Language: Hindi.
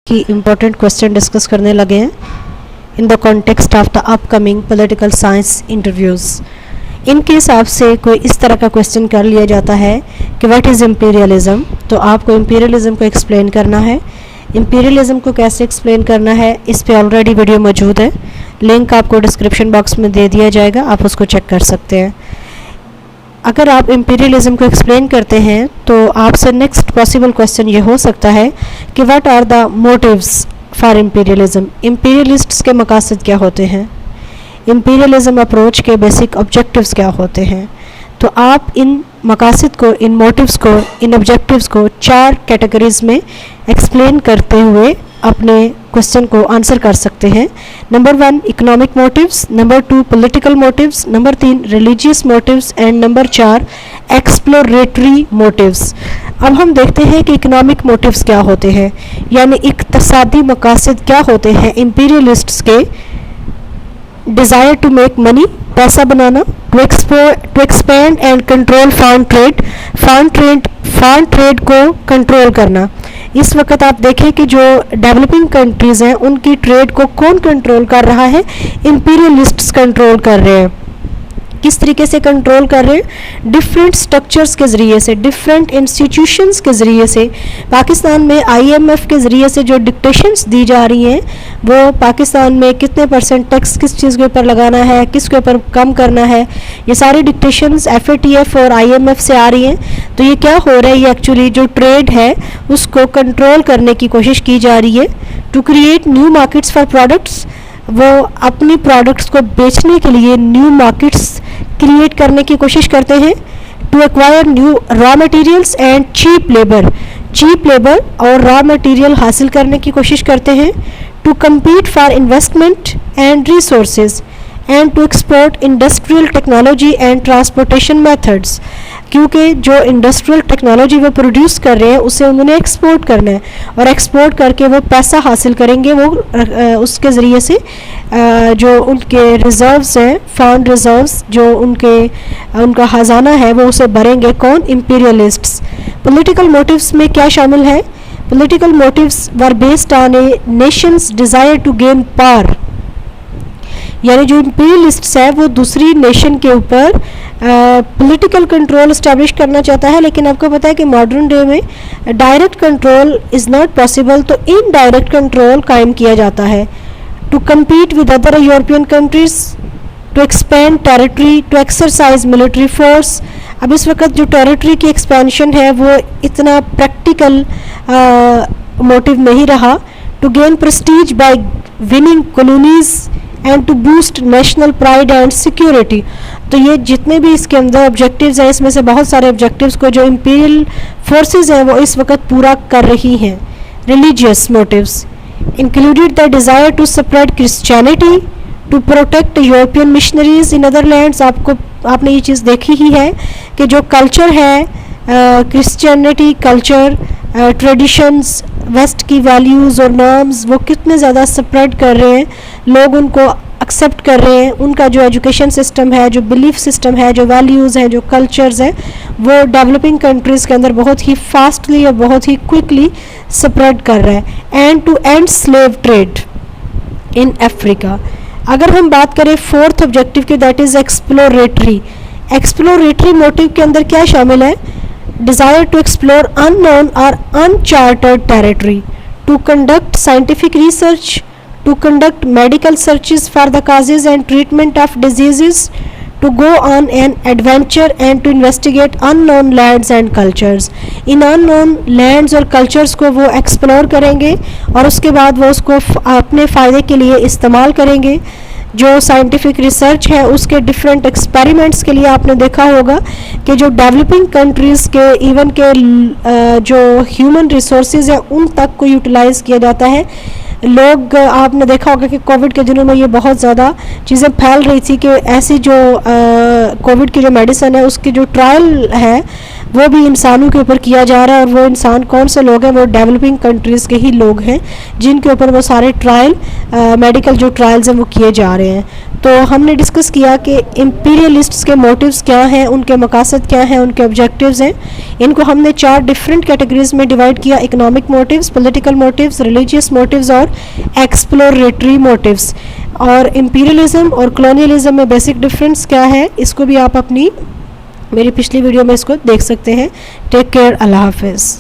की इम्पोर्टेंट क्वेश्चन डिस्कस करने लगे हैं in the context of the upcoming political science interviews. In case आपसे कोई इस तरह का क्वेश्चन कर लिया जाता है कि व्हाट इज़ इम्पीरियलिज्म, तो आपको इम्पीरियलिज्म को एक्सप्लेन करना है। इम्पीरियलिज्म को कैसे एक्सप्लेन करना है इस पे ऑलरेडी वीडियो मौजूद है, लिंक आपको डिस्क्रिप्शन बॉक्स में दे दिया जाएगा, आप उसको चेक कर सकते हैं। अगर आप इम्पीरियलिज्म को एक्सप्लेन करते हैं तो आपसे नेक्स्ट पॉसिबल क्वेश्चन ये हो सकता है कि what are the motives for imperialism, imperialists के मकासद क्या होते हैं, इम्पीरियलिज्म अप्रोच के बेसिक ऑब्जेक्टिव्स क्या होते हैं। तो आप इन मकासद को, इन मोटिव्स को, इन ऑब्जेक्टिव्स को 4 कैटेगरीज में एक्सप्लेन करते हुए अपने क्वेश्चन को आंसर कर सकते हैं। Number 1 economic motives, number 2 political motives, number 3 religious motives and number 4 exploratory motives. अब हम देखते हैं कि इकोनॉमिक मोटिव्स क्या होते हैं, यानी इक़्तिसादी मकासद क्या होते हैं इम्पीरियलिस्ट्स के। डिज़ायर टू मेक मनी, पैसा बनाना, to expand and control foreign trade को कंट्रोल करना। इस वक्त आप देखें कि जो डेवलपिंग कंट्रीज़ हैं उनकी ट्रेड को कौन कंट्रोल कर रहा है, इम्पीरियलिस्ट्स कंट्रोल कर रहे हैं। किस तरीके से कंट्रोल कर रहे हैं, डिफरेंट स्ट्रक्चर्स के ज़रिए से, डिफरेंट इंस्टीट्यूशंस के ज़रिए से। पाकिस्तान में IMF के ज़रिए से जो डिक्टेशंस दी जा रही हैं वो पाकिस्तान में कितने % टैक्स किस चीज़ के ऊपर लगाना है, किस के ऊपर कम करना है, ये सारी डिक्टेशंस FATF और IMF से आ रही हैं। तो ये क्या हो रहा है, ये एक्चुअली जो ट्रेड है उसको कंट्रोल करने की कोशिश की जा रही है। To create new markets for products, वो अपनी प्रोडक्ट्स को बेचने के लिए न्यू मार्केट्स क्रिएट करने की कोशिश करते हैं। To acquire new raw materials and cheap labour और रॉ मटेरियल हासिल करने की कोशिश करते हैं। To compete for investment and resources and to export industrial technology and transportation methods, क्योंकि जो इंडस्ट्रियल टेक्नोलॉजी वो प्रोड्यूस कर रहे हैं उसे उन्होंने एक्सपोर्ट करना है और एक्सपोर्ट करके वो पैसा हासिल करेंगे। वो उसके ज़रिए से जो उनके रिज़र्व्स हैं, फॉरेन रिज़र्व्स, जो उनका ख़जाना है वो उसे भरेंगे कौन, इम्पीरियलिस्ट्स। पॉलिटिकल मोटिव्स में क्या शामिल है, political motives were based on a nation's desire to gain power, यानी जो इम्पीरियलिस्ट्स है वो दूसरी नेशन के ऊपर पॉलिटिकल कंट्रोल इस्टेब्लिश करना चाहता है। लेकिन आपको पता है कि मॉडर्न डे में direct control is not possible, तो इनडायरेक्ट कंट्रोल कायम किया जाता है। To compete with other European countries, to expand territory, to exercise military force. अब इस वक्त जो टेरिटरी की एक्सपेंशन है वो इतना प्रैक्टिकल मोटिव नहीं रहा। To gain prestige by winning colonies and to boost national pride and security. तो ये जितने भी इसके अंदर ऑब्जेक्टिव्स हैं, इसमें से बहुत सारे ऑब्जेक्टिव्स को जो इंपीरियल फोर्सेस हैं वो इस वक्त पूरा कर रही हैं। Religious motives included the desire to spread Christianity, to protect European missionaries in other lands. आपने ये चीज़ देखी ही है कि जो कल्चर है, क्रिश्चियनिटी कल्चर, ट्रेडिशंस, वेस्ट की वैल्यूज़ और नॉर्म्स वो कितने ज़्यादा स्प्रेड कर रहे हैं, लोग उनको एक्सेप्ट कर रहे हैं। उनका जो एजुकेशन सिस्टम है, जो बिलीफ सिस्टम है, जो वैल्यूज़ हैं, जो कल्चर्स हैं, वो डेवलपिंग कंट्रीज़ के अंदर बहुत ही फास्टली और बहुत ही क्विकली स्प्रेड कर रहा है। And to end slave trade in Africa. अगर हम बात करें 4th ऑब्जेक्टिव की, दैट इज़ एक्सप्लोरेटरी मोटिव के अंदर क्या शामिल है, desire to explore unknown or uncharted territory, to conduct scientific research, to conduct medical searches for the causes and treatment of diseases, to go on an adventure and to investigate unknown lands and cultures. In unknown lands और cultures को वो explore करेंगे और उसके बाद वो उसको अपने फ़ायदे के लिए इस्तेमाल करेंगे। जो साइंटिफिक रिसर्च है उसके डिफरेंट एक्सपेरिमेंट्स के लिए आपने देखा होगा कि जो डेवलपिंग कंट्रीज़ के इवन के जो ह्यूमन रिसोर्सेज हैं उन तक को यूटिलाइज़ किया जाता है। लोग, आपने देखा होगा कि कोविड के दिनों में ये बहुत ज़्यादा चीज़ें फैल रही थी कि ऐसी जो कोविड की जो मेडिसिन है उसकी जो ट्रायल है वो भी इंसानों के ऊपर किया जा रहा है। और वो इंसान कौन से लोग हैं? वो डेवलपिंग कंट्रीज़ के ही लोग हैं जिनके ऊपर वो सारे ट्रायल, मेडिकल जो ट्रायल्स हैं वो किए जा रहे हैं। तो हमने डिस्कस किया कि इंपीरियलिस्ट्स के मोटिव्स क्या हैं, उनके मकासद क्या हैं, उनके ऑब्जेक्टिव्स हैं। इनको हमने 4 डिफरेंट कैटेगरीज में डिवाइड किया: economic motives, political motives, religious motives और एक्सप्लोरेटरी मोटिव्स। और इंपीरियलिज्म और कॉलोनियलिज्म में बेसिक डिफरेंस क्या है, इसको भी आप अपनी मेरी पिछली वीडियो में इसको देख सकते हैं। टेक केयर, अल्लाह हाफिज़।